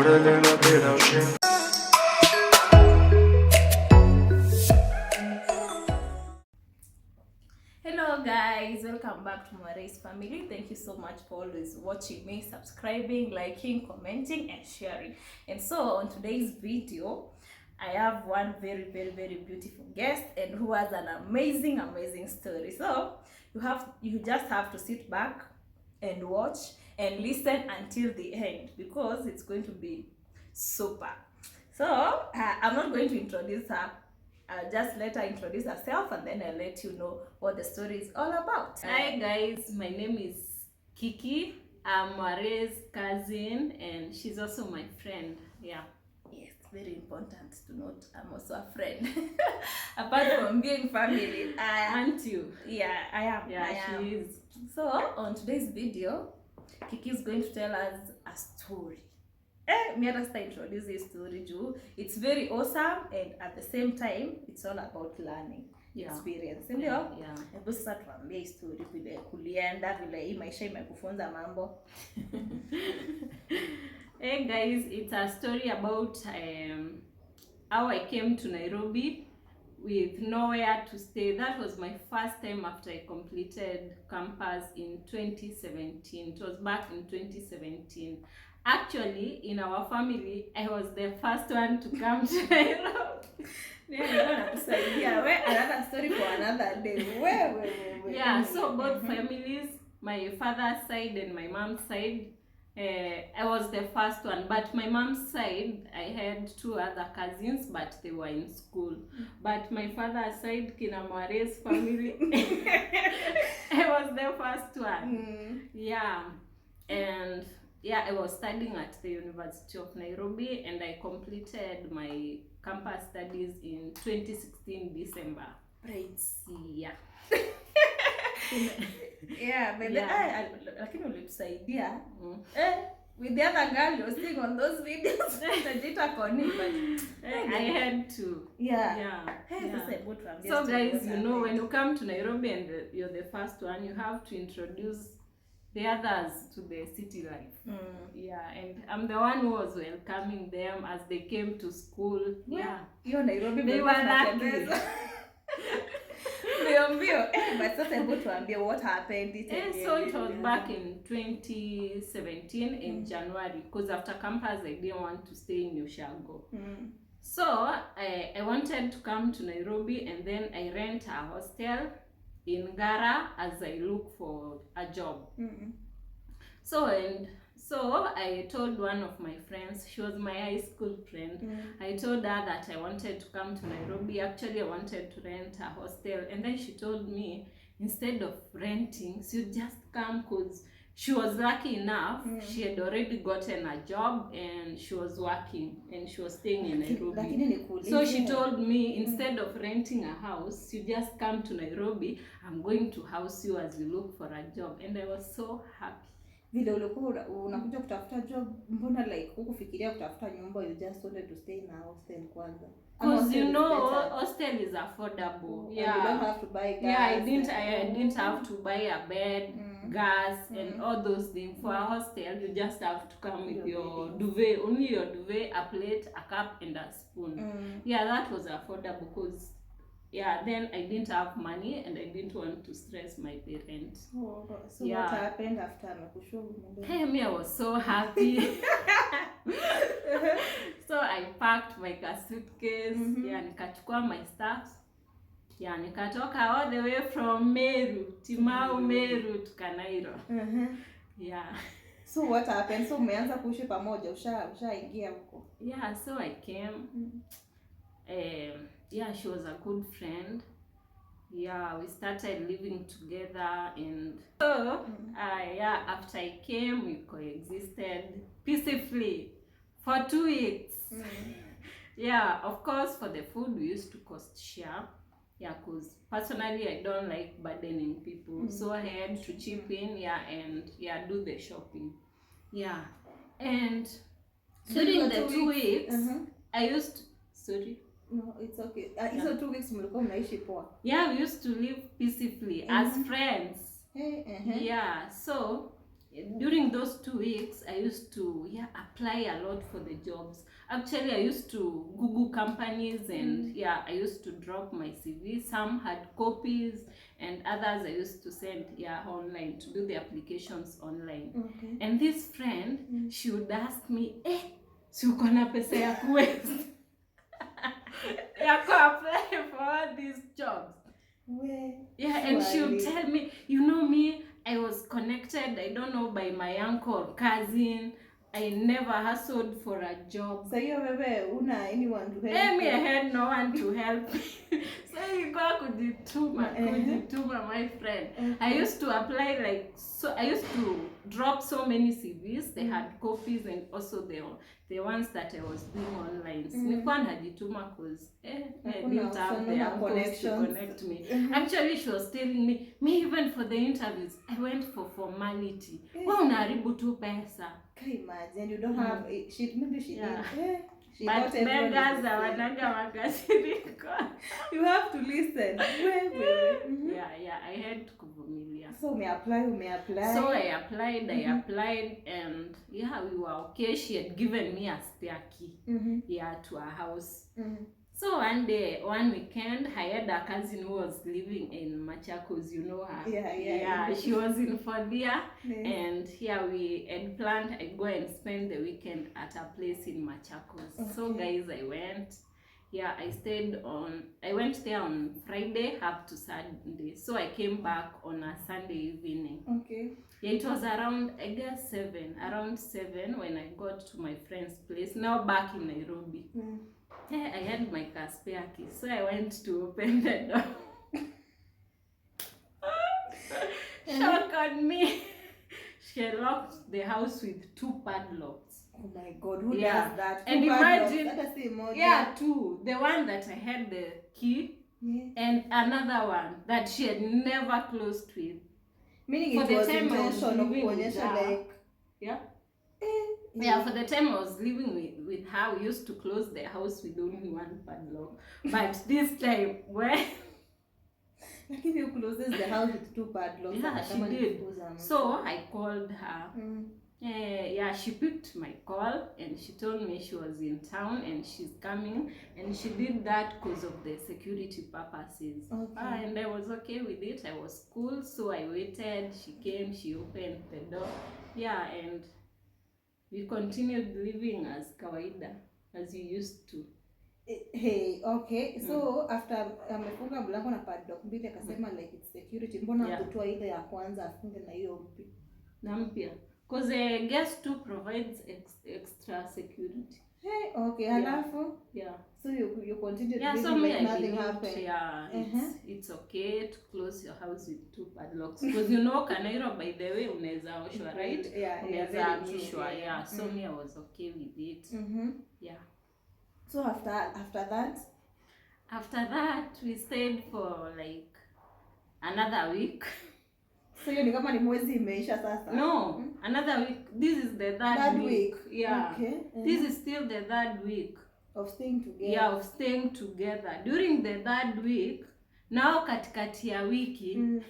Hello guys, welcome back to Mwarace family. Thank you so much for always watching me, subscribing, liking, commenting and sharing. And so on today's video, I have one very beautiful guest and who has an amazing story. So you just have to sit back and watch and listen until the end because it's going to be super. So I'm not going to introduce her. I'll just let her introduce herself and then I'll let you know what the story is all about. Hi guys, my name is Kiki. I'm Mwarace's cousin and she's also my friend. Yeah. Yes, very important to note I'm also a friend. Apart from being family. Aren't you? Yeah, I am. Yeah, she is. So on today's video, Kiki is going to tell us a story. Me just introduce this story too. It's very awesome and at the same time it's all about learning experience. Ndio? Yeah. Hebu sasa tuambie story vile kulienda vile hii maisha imekufunza mambo. Hey guys, it's a story about how I came to Nairobi with nowhere to stay. That was my first time after I completed campus in 2017. It was back in 2017. Actually, in our family, I was the first one to come to Nairobi. Another story for another day. Yeah, so both families, my father's side and my mom's side, I was the first one. But my mom's side, I had two other cousins, but they were in school. But my father's side, Kina Mwarace's family, I was the first one. Yeah, and yeah, I was studying at the University of Nairobi and I completed my campus studies in 2016 December. Right. Yeah. Yeah, but lakini ulitusaidia. With the other girl you were seeing on those videos. I had to. Yeah. So guys, you know, when you come to Nairobi and you're the first one, you have to introduce the others to the city life. Yeah, and I'm the one who was welcoming them as they came to school. Yeah, you're Nairobi. They were lucky. But what happened? So it was back in 2017 in January, because after campus I didn't want to stay in Ushago. So I wanted to come to Nairobi and then I rent a hostel in Ngara as I look for a job. So I told one of my friends, she was my high school friend, I told her that I wanted to come to Nairobi. Actually I wanted to rent a hostel, and then she told me instead of renting, so you just come, because she was lucky enough, she had already gotten a job and she was working and she was staying in Nairobi. So she told me instead of renting a house, you just come to Nairobi, I'm going to house you as you look for a job. And I was so happy. Vile ulikuwa unakuja kutafuta job, mbona like hukufikiria kutafuta nyumba, you just wanted to stay in a hostel kwanza? Because you know hostel is affordable. Yeah, you don't have to buy gas. Yeah, I didn't have to buy a bed, gas and all those things. For a hostel you just have to come with your duvet, only your duvet, a plate, a cup and a spoon. Yeah, that was affordable because then I didn't have money and I didn't want to stress my parents. So what happened after Nakusho? Hey, me, I was so happy. So I packed my suitcase, nikachukua my stuff. Yeah, nikatoka all the way from Meru, Timau, Meru to Kanairo. Yeah. So what happened? So umeanza kuishi pamoja, ushaingia huko? Yeah, so I came. Yeah, she was a good friend. Yeah, we started living together, and so after I came, we coexisted peacefully for 2 weeks. Yeah, of course, for the food we used to cost share. Yeah, because personally I don't like burdening people, so I had to chip in, and do the shopping. Yeah, and during the 2 weeks, I used to, sorry. No, it's okay. So 2 weeks mlikuwa mnaishi poa? Yeah, we used to live peacefully as friends. Yeah, so during those 2 weeks, I used to apply a lot for the jobs. Actually, I used to Google companies and I used to drop my CV. Some had copies and others I used to send online, to do the applications online. Okay. And this friend, she would ask me, si uko na pesa ya kuweza ya apply for all these jobs. And she would tell me, you know me, I was connected, I don't know, by my uncle or cousin. I never hustled for a job. So you una anyone to help? Me, I had no one to help me. So you go kujituma, my friend. Okay. I used to apply I used to drop so many CVs. They had copies and also the ones that I was doing online. Nilikuwa najituma because I didn't have the uncles to connect me. Actually, she was telling me even for the interviews, I went for formality. Wewe unaharibu tu pesa. Can you imagine? You don't have maybe she did. But beggars are wanaga makasiriko. You have to listen. I had to kuvumilia. So me apply. So I applied and we were okay. She had given me a spare key to her house. So one weekend, I had a cousin who was living in Machakos, you know her. Yeah. She was in Fordia, and we had planned I go and spend the weekend at a place in Machakos. Okay. So guys, I went. I went there on Friday up to Sunday. So I came back on a Sunday evening. Okay. It was around 7 when I got to my friend's place, now back in Nairobi. I had my car spare key, so I went to open the door. Shock on me. She locked the house with 2 padlocks. Oh my God, who does that? And imagine, two. The one that I had the key, and another one that she had never closed with. Meaning for it was intentional like... For the time I was living with her, we used to close the house with only 1 padlock. But this time, when... Like if you closes the house with 2 padlocks. She did. So I called her. She picked my call and she told me she was in town and she's coming, and she did that because of the security purposes. Okay. And I was okay with it. I was cool, so I waited. She came, she opened the door. And we continued living as kawaida, as you used to. Okay. So after amefunga mlango na padlock mbili akasema like it's security, mbona kutoa ile ya kwanza afunge na hiyo mpya? Because I guess to provides extra security. Okay. Halafu? So you continued living so like nothing happened. It's okay to close your house with 2 padlocks. Because you know Kanairo, by the way, unaweza oshwa, right? Unaweza amishwa. So me, I was okay with it. So after that, we stayed for like another week. So ni kama ni mwezi imeisha sasa? No, another week. This is the third week. Okay. This is still the 3rd week of staying together. Of staying together. During the 3rd week, now katikati ya wiki,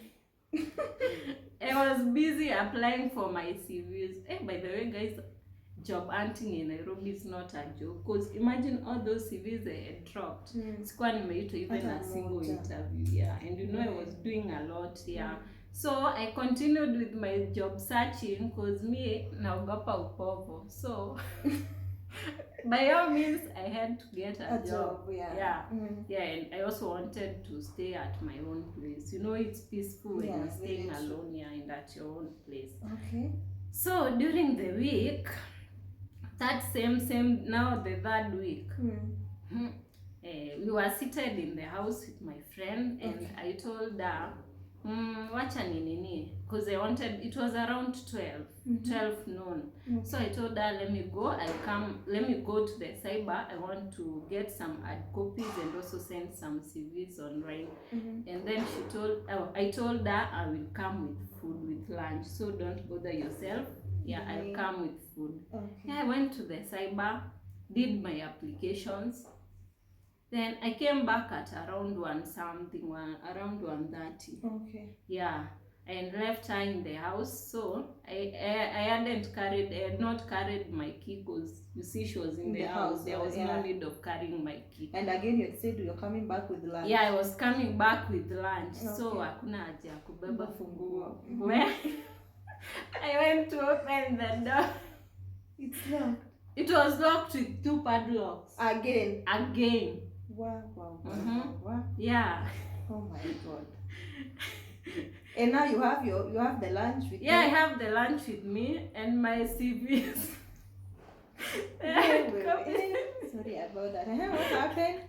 I was busy applying for my CVs. By the way, guys, job hunting in Nairobi is not a joke. Because imagine all those CVs I had dropped. Sikuwa nimeitwa even a single interview. And you know I was doing a lot. So I continued with my job searching because me naogopa upovo. So by all means I had to get a job. And I also wanted to stay at my own place. You know, it's peaceful when you're staying alone and at your own place. Okay. So during the week, that same now the 3rd week, we were seated in the house with my friend, and I told her, wacha nini, because I wanted, it was around 12 noon. So I told her, let me go to the cyber. I want to get some ad copies and also send some CVs online. And then I told her I will come with food, with lunch, so don't bother yourself. I'll come with food. I went to the cyber, did my applications. Then I came back at around 1:30. Okay. and left her in the house. So I had not carried my key because you see she was in the house. There was no need of carrying my key. And again you said you're coming back with lunch. Yeah, I was coming back with lunch. Okay. So hakuna haja kubeba funguo. Where I went to open the door. It's locked. It was locked with 2 padlocks. Again. Wow. Wow. Yeah. Oh my God. And now you have the lunch with you? I have the lunch with me and my CVs. Sorry about that. What happened?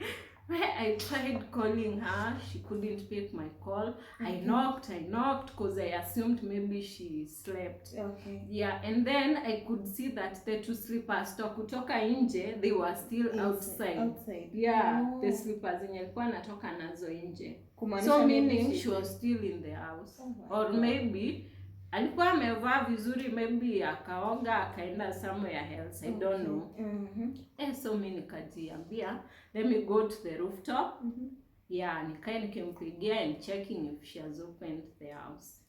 I tried calling her. She couldn't pick my call. I knocked because I assumed maybe she slept. Okay. Yeah, and then I could see that the 2 slippers kutoka nje, they were still outside. Yeah, the slippers zenye alikuwa natoka nazo nje. So meaning she was still in the house. Or maybe alikuwa amevaa vizuri, maybe akaoga akaenda somewhere else, I don't know. So mimi nikajiambia let me go to the rooftop. Yeah, nikimpigia and checking if she has opened the house.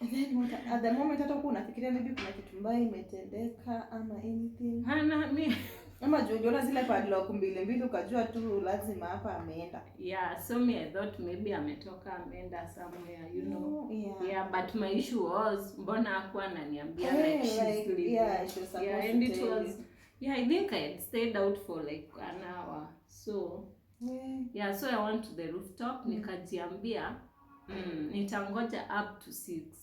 And then at the moment hata unafikiria maybe kuna kitu mbaya imetendeka ama anything? Hana mimi ama jojola zile padlock mbili ukajua tu lazima hapa ameenda. Yeah, so me I thought maybe ametoka ameenda somewhere, you know. Yeah, but my issue was mbona hakuwa ananiambia like she's leaving. Yeah, she was supposed and to it tell was you. Yeah, I think I had stayed out for like an hour. So so I went to the rooftop. Nikajiambia nitangoja up to 6.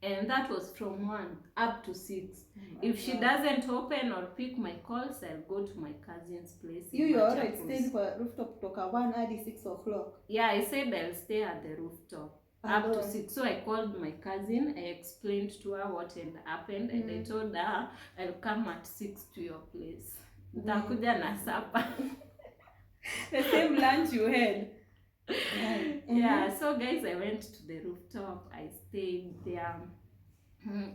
And that was from 1 up to 6. If she doesn't open or pick my calls, I'll go to my cousin's place. You already stayed for rooftop kutoka 1 hadi 6 o'clock. Yeah, I said I'll stay at the rooftop up to 6. So I called my cousin. I explained to her what had happened, and I told her I'll come at 6 to your place. Nitakuja na supper. The same lunch you had. Yeah, so guys, I went to the rooftop. I stayed there.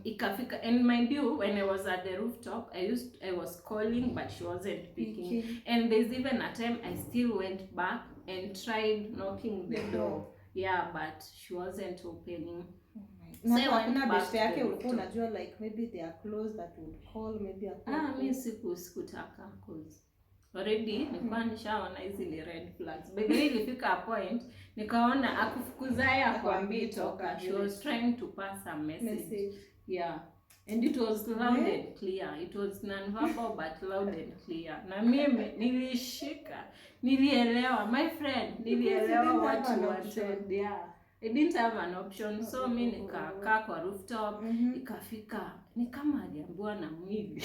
Ikafika, and mind you, when I was at the rooftop, I was calling, but she wasn't picking. And there's even a time I still went back and tried knocking the door. Yeah, but she wasn't opening. So I went back to the rooftop. Unajua like maybe they are close that would call, maybe a call. Mimi sikutaka cause already nilikuwa nishaona hizi red flags. But then ilifika a point nikaona akufukuzaya akwambii toka. She was trying to pass a message. Yeah. And it was loud and clear. It was non-verbal but loud and clear. Na mimi nilishika. Nilielewa. My friend, nilielewa what you wanted. Yeah. I didn't have an option. So mimi nikakaa kwa rooftop. Ikafika. Ni kama aliambiwa na mwili.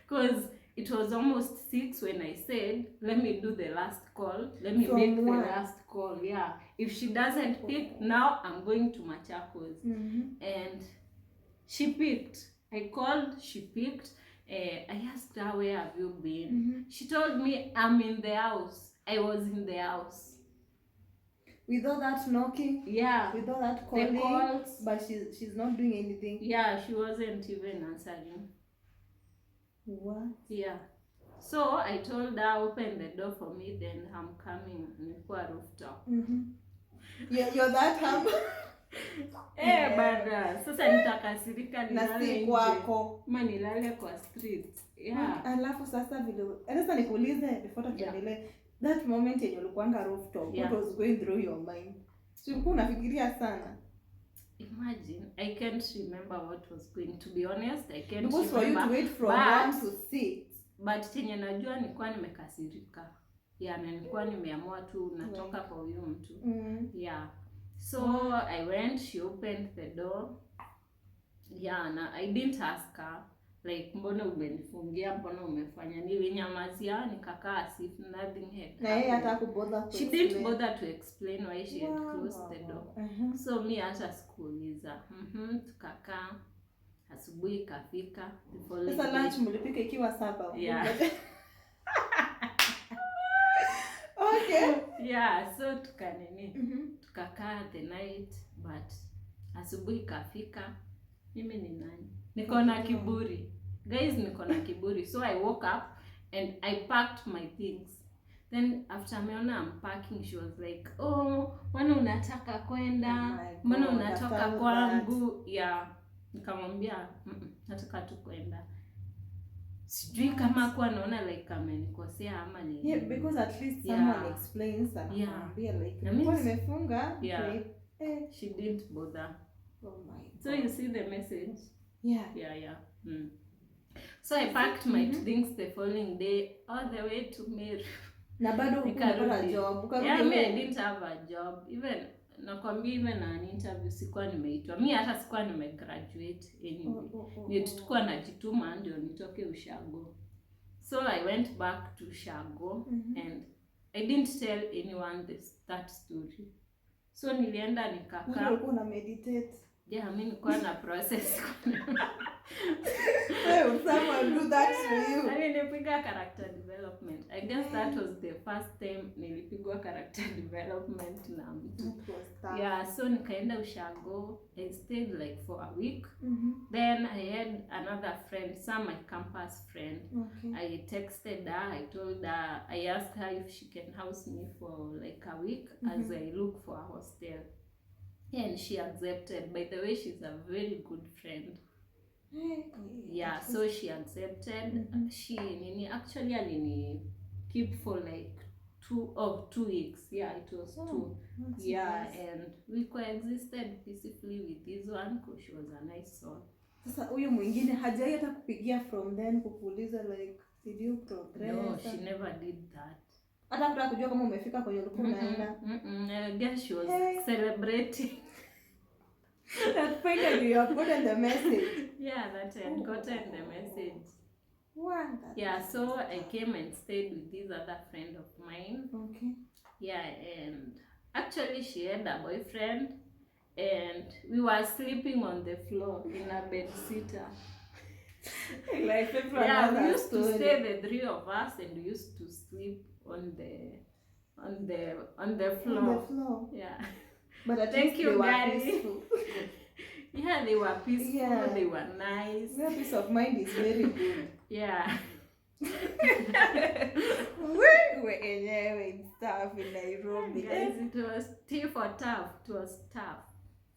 Because it was almost 6 when I said, let me do the last call. Let me make the last call. Yeah. If she doesn't pick, now I'm going to Machakos. And she picked. I called, she picked. I asked her, where have you been? She told me, I'm in the house. I was in the house. Without that knocking? Yeah. Without that calling? The calls. But she's not doing anything? Yeah, she wasn't even answering. What? Yeah. So I told her, open the door for me, then I'm coming. Nilikuwa rooftop. You're that humble? Bada. Sasa nitakasirika nilale nje. kwako. Ma nilale kwa street. Yeah. Alafu sasa vile. Sasa nikuulize before tuendelee. That moment yenye ulikuanga rooftop, what was going through your mind? Ulikuwa unafikiria sana. Imagine, I can't remember what was going. To be honest, I can't because remember. For you to wait from 1 to 6. But chenye najua nilikuwa nimekasirika. Yeah, na nilikuwa nimeamua tu natoka kwa huyo mtu. Yeah. So I went, she opened the door. Yeah, na I didn't ask her like mbona umenifungia, mbona umefanya. Nilinyamazia nikakaa as if nothing had. Na yeye hata kubother. She didn't bother to explain why she had closed the door. So me hata sikuuliza. Tukakaa. Asubuhi ikafika. Sasa lunch mlipika ikiwa saba. Yeah. Okay. Yeah, so tukakaa the night, but asubuhi ikafika. Mimi ni nani? Niko na kiburi. Guys, niko na kiburi. So I woke up and I packed my things. Then after ameona I'm packing, she was like, oh, mbona unataka kwenda? Mbona unatoka kwangu? Yeah. Nikamwambia, nataka tu kwenda. Sijui kama kwa naona like amenikosea ama ni. Yeah, because at least someone explains and like, kwa nimefunga. Yeah. She didn't bother. Oh my God. So you see the message? Yeah. Yeah. So I packed my things the following day all the way to Meru. Na bado ukapata job. Yeah, I didn't have a job. Even nakwambia even an interview sikuwa nimeitwa. Mimi hata sikuwa nimegraduate anyway. Nilikuwa najituma ndio nitoke ushago. So I went back to Ushago and I didn't tell anyone that story. So nilienda nikakaa. Ulikuwa na meditate. Yeah, mimi nilikuwa na process. Well, someone do that for you. I mean, nilipiga character development. I guess that was the first time nilipigwa character development na mtu. Yeah, so nikaenda Ushago. I stayed like for a week. Then I had another friend, my campus friend. I texted her, I told her, I asked her if she can house me for like a week as I look for a hostel. And she accepted. By the way, she's a very good friend. Yeah, so she accepted. She actually alini keep for like 2 weeks. Yeah, it was 2. Yeah, nice. And we coexisted peacefully with this one because she was a nice soul. Sasa huyo mwingine hajai hata kupigia from then kukuuliza like did you progress? No, she never did that. Hata kutaka kujua kama umefika kwenye ulikuwa unaenda. I guess she was celebrating. That finally you have gotten the message. Yeah, that I had gotten the message. Wow. Yeah, so I came and stayed with this other friend of mine. Okay. Yeah, and actually she had a boyfriend and we were sleeping on the floor in a bed sitter. Like yeah, we used to stay the 3 of us and we used to sleep on the floor. On the floor. Yeah. But thank you, guys. Yeah, they were peaceful. Yeah. They were nice. Your peace of mind is very good. Yeah. We're enjoying stuff in Nairobi. Guys, it was tough. It was tough.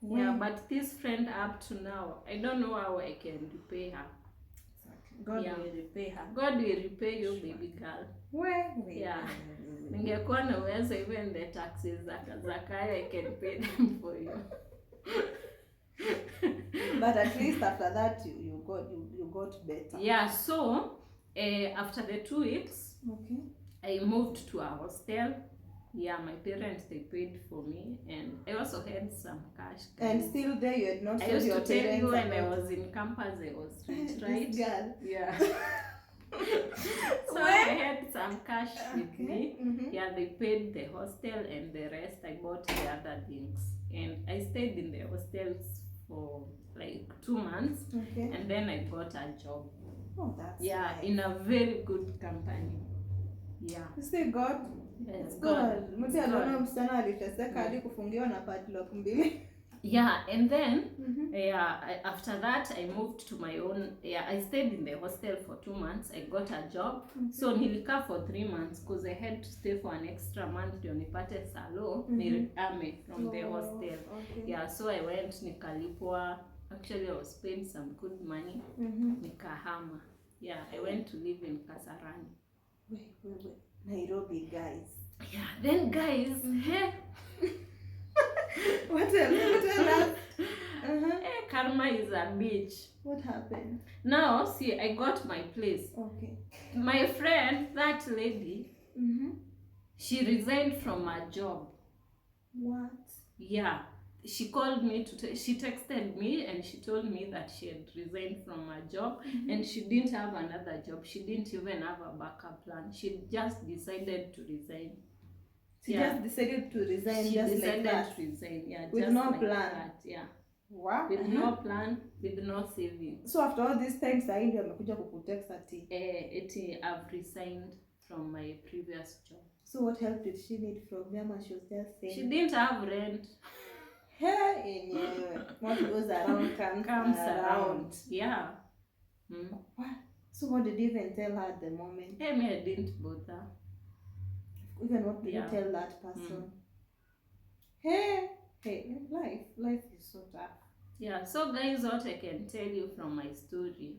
When? Yeah, but this friend up to now, I don't know how I can repay her. God will repay her. God will repay you, baby girl. Yeah. Ningekuwa na uwezo, even the taxes za Kaya, I can pay them for you. But at least after that you got better. Yeah, so after the 2 weeks, I moved to a hostel. Yeah, my parents, they paid for me and I also had some cash. And still there you had not told your parents. I used to tell you when I was in campus I was rich, right? This girl. Yeah. So I had some cash with me. Yeah, they paid the hostel and the rest I bought the other things. And I stayed in the hostels for like 2 months. And then I got a job. Oh, that's nice. In a very good company. Yeah. You say God? Yes, God. Mtu anaona msichana aliteseka hadi kufungiwa na padlock 2. Yeah, and then after that I moved to my own. Yeah, I stayed in the hostel for 2 months. I got a job. So nilikaa for 3 months because I had to stay for an extra month ndio nipate salo nilihame from the hostel. Yeah, so I went nikalipwa. Actually I was paid some good money. Nikahama. Yeah, I went to live in Kasarani. Wait. Nairobi, guys. Yeah, then guys, What else? Karma is a bitch. What happened? Now, see, I got my place. Okay. My friend, that lady, she resigned from her job. What? Yeah. She called me, she texted me and she told me that she had resigned from her job and she didn't have another job. She didn't even have a backup plan. She just decided to resign. She just decided to resign. She just decided like that. to resign, yeah. With just no like plan. That, yeah. Wow. With no plan, with no savings. So after all these times, I ndio amekuja kukutext ati. I've resigned from my previous job. So what help did she need from them? And she was just saying. She didn't have rent. What goes around comes around. Yeah. What? So what did you even tell her at the moment? I didn't bother. even what do you tell that person? Hey, life is so tough. Yeah, so guys, what I can tell you from my story,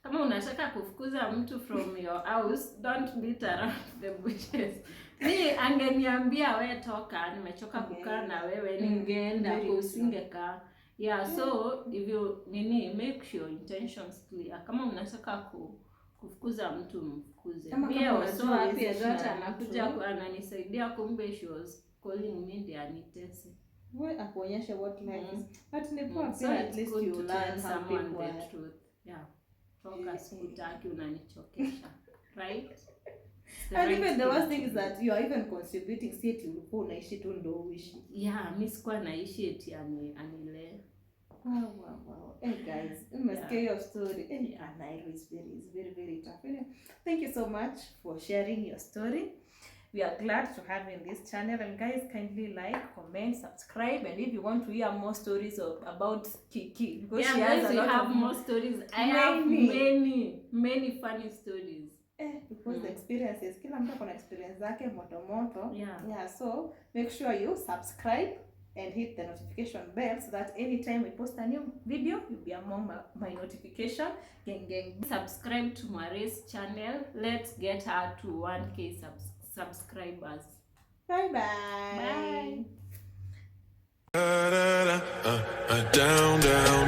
kama unataka kufukuza mtu from your house, don't beat around the bushes. Ni angeniambia we toka, nimechoka kukaa na wewe, ningeenda usingekaa. Yeah, so if you make your intentions clear. Kama unataka kufukuza mtu mfukuze. Mimi so happy that anakuja ananisaidia, kumbe she was calling me ndiye anitese. Wewe akuonyesha what life is. But ni poa pia, at least you learn someone the truth. Yeah. Toka sikutaki, unanichokesha. Right? And even the worst thing is that you are even contributing, si eti ulikuwa unaishi tu ndo uishi. Yeah, mimi sikuwa naishi eti anile. Wow. Hey guys, you must get your story. And Nairo is very tough. Anyway, thank you so much for sharing your story. We are glad to have you in this channel, and guys, kindly like, comment, subscribe, and if you want to hear more stories about Kiki, because she has a lot of more stories. I have many funny stories. Because the experiences, kila mtu kuna experience zake moto. Yeah, so make sure you subscribe and hit the notification bell so that anytime we post a new video, you'll be among my notification. Gang. Subscribe to Mare's channel. Let's get her to 1K subscribers. Bye. Down.